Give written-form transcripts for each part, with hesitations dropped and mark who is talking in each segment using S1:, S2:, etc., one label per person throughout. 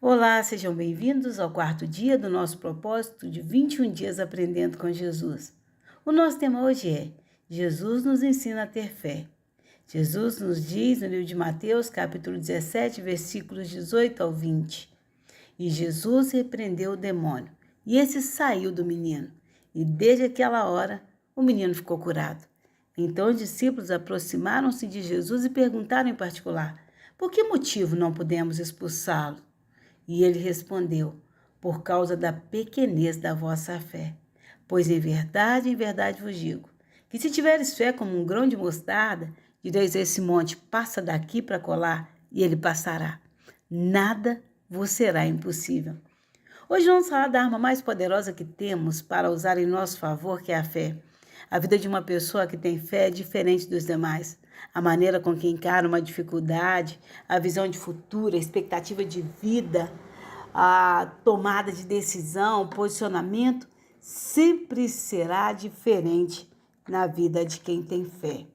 S1: Olá, sejam bem-vindos ao quarto dia do nosso propósito de 21 dias aprendendo com Jesus. O nosso tema hoje é Jesus nos ensina a ter fé. Jesus nos diz no livro de Mateus, capítulo 17, versículos 18 ao 20. E Jesus repreendeu o demônio, e esse saiu do menino. E desde aquela hora, o menino ficou curado. Então os discípulos aproximaram-se de Jesus e perguntaram em particular: por que motivo não podemos expulsá-lo? E ele respondeu: por causa da pequenez da vossa fé. Pois em verdade vos digo, que se tiveres fé como um grão de mostarda, direis a esse monte: passa daqui para colar, e ele passará. Nada vos será impossível. Hoje vamos falar da arma mais poderosa que temos para usar em nosso favor, que é a fé. A vida de uma pessoa que tem fé é diferente dos demais. A maneira com que encara uma dificuldade, a visão de futuro, a expectativa de vida, a tomada de decisão, o posicionamento, sempre será diferente na vida de quem tem fé.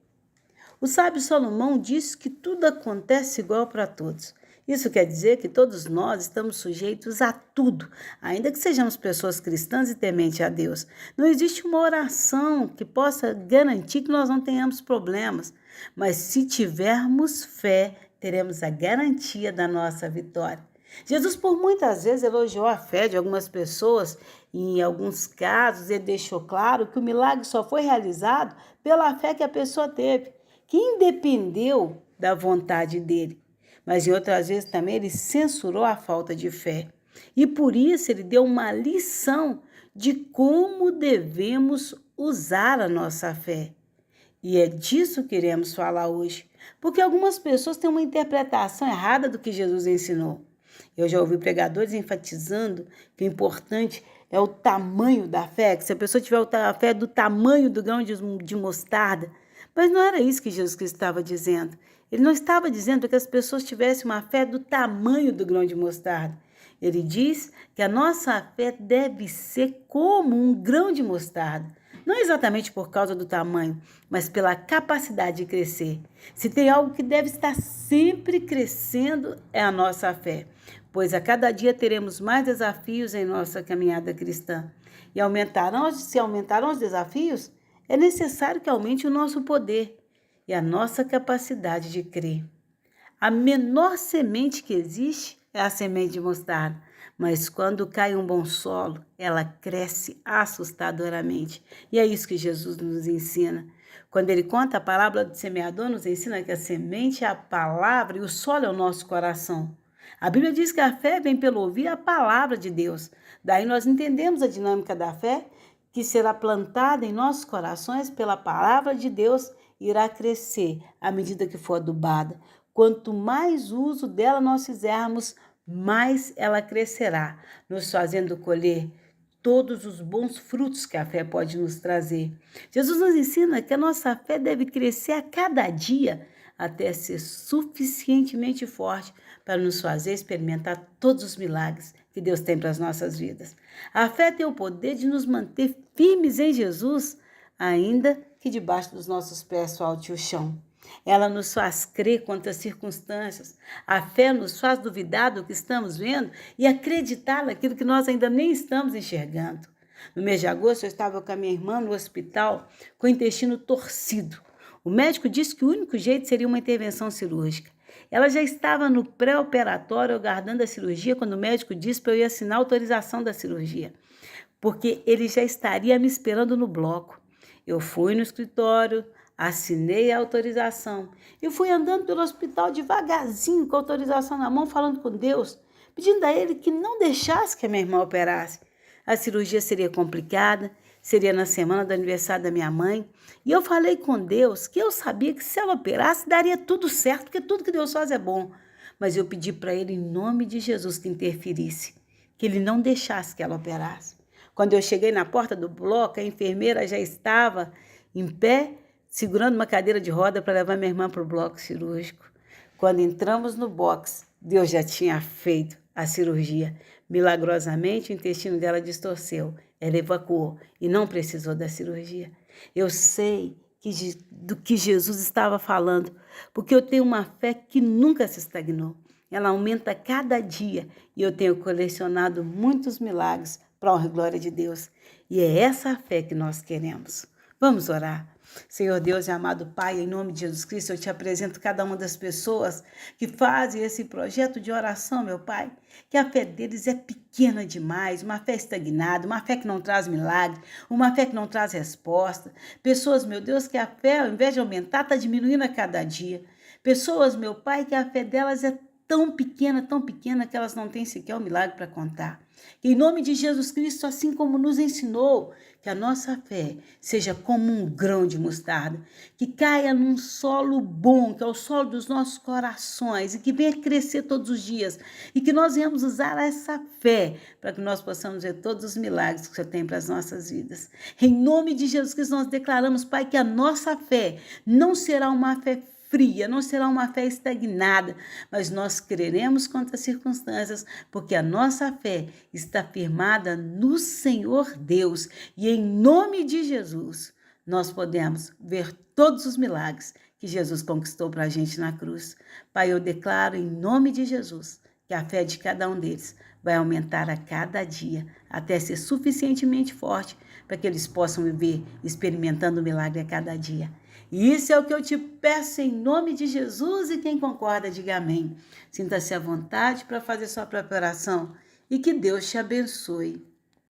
S1: O sábio Salomão disse que tudo acontece igual para todos. Isso quer dizer que todos nós estamos sujeitos a tudo, ainda que sejamos pessoas cristãs e tementes a Deus. Não existe uma oração que possa garantir que nós não tenhamos problemas, mas se tivermos fé, teremos a garantia da nossa vitória. Jesus, por muitas vezes, elogiou a fé de algumas pessoas. Em alguns casos, ele deixou claro que o milagre só foi realizado pela fé que a pessoa teve, que independeu da vontade dele. Mas em outras vezes também ele censurou a falta de fé. E por isso ele deu uma lição de como devemos usar a nossa fé. E é disso que iremos falar hoje, porque algumas pessoas têm uma interpretação errada do que Jesus ensinou. Eu já ouvi pregadores enfatizando que o importante é o tamanho da fé, que se a pessoa tiver a fé do tamanho do grão de mostarda. Mas não era isso que Jesus Cristo estava dizendo. Ele não estava dizendo que as pessoas tivessem uma fé do tamanho do grão de mostarda. Ele diz que a nossa fé deve ser como um grão de mostarda. Não exatamente por causa do tamanho, mas pela capacidade de crescer. Se tem algo que deve estar sempre crescendo, é a nossa fé, pois a cada dia teremos mais desafios em nossa caminhada cristã. E se aumentarão os desafios, é necessário que aumente o nosso poder e a nossa capacidade de crer. A menor semente que existe é a semente de mostarda, mas quando cai um bom solo, ela cresce assustadoramente. E é isso que Jesus nos ensina. Quando ele conta a parábola do semeador, nos ensina que a semente é a palavra e o solo é o nosso coração. A Bíblia diz que a fé vem pelo ouvir a palavra de Deus. Daí nós entendemos a dinâmica da fé, que será plantada em nossos corações pela palavra de Deus, irá crescer à medida que for adubada. Quanto mais uso dela nós fizermos, mais ela crescerá, nos fazendo colher todos os bons frutos que a fé pode nos trazer. Jesus nos ensina que a nossa fé deve crescer a cada dia até ser suficientemente forte para nos fazer experimentar todos os milagres que Deus tem para as nossas vidas. A fé tem o poder de nos manter firmes em Jesus, ainda que debaixo dos nossos pés falte o chão. Ela nos faz crer contra as circunstâncias. A fé nos faz duvidar do que estamos vendo e acreditar naquilo que nós ainda nem estamos enxergando. No mês de agosto, eu estava com a minha irmã no hospital com o intestino torcido. O médico disse que o único jeito seria uma intervenção cirúrgica. Ela já estava no pré-operatório aguardando a cirurgia quando o médico disse para eu ir assinar a autorização da cirurgia, porque ele já estaria me esperando no bloco. Eu fui no escritório, assinei a autorização e fui andando pelo hospital devagarzinho com a autorização na mão, falando com Deus, pedindo a ele que não deixasse que a minha irmã operasse. A cirurgia seria complicada, seria na semana do aniversário da minha mãe, e eu falei com Deus que eu sabia que se ela operasse daria tudo certo, porque tudo que Deus faz é bom. Mas eu pedi para ele, em nome de Jesus, que interferisse, que ele não deixasse que ela operasse. Quando eu cheguei na porta do bloco, a enfermeira já estava em pé, segurando uma cadeira de roda para levar minha irmã para o bloco cirúrgico. Quando entramos no box, Deus já tinha feito a cirurgia. Milagrosamente, o intestino dela distorceu. Ela evacuou e não precisou da cirurgia. Eu sei do que Jesus estava falando, porque eu tenho uma fé que nunca se estagnou. ela aumenta cada dia e eu tenho colecionado muitos milagres para a honra e glória de Deus. E é essa a fé que nós queremos. Vamos orar. Senhor Deus e amado Pai, em nome de Jesus Cristo, eu te apresento cada uma das pessoas que fazem esse projeto de oração, meu Pai, que a fé deles é pequena demais, uma fé estagnada, uma fé que não traz milagre, uma fé que não traz resposta. Pessoas, meu Deus, que a fé, ao invés de aumentar, está diminuindo a cada dia. Pessoas, meu Pai, que a fé delas é tão pequena, que elas não têm sequer um milagre para contar. Que em nome de Jesus Cristo, assim como nos ensinou, que a nossa fé seja como um grão de mostarda, que caia num solo bom, que é o solo dos nossos corações, e que venha crescer todos os dias, e que nós venhamos usar essa fé para que nós possamos ver todos os milagres que o Senhor tem para as nossas vidas. Em nome de Jesus Cristo, nós declaramos, Pai, que a nossa fé não será uma fé fria, não será uma fé estagnada, mas nós creremos contra as circunstâncias, porque a nossa fé está firmada no Senhor Deus, e em nome de Jesus, nós podemos ver todos os milagres que Jesus conquistou para a gente na cruz. Pai, eu declaro em nome de Jesus que a fé de cada um deles vai aumentar a cada dia, até ser suficientemente forte para que eles possam viver experimentando o milagre a cada dia. E isso é o que eu te peço em nome de Jesus, e quem concorda, diga amém. Sinta-se à vontade para fazer sua própria oração e que Deus te abençoe.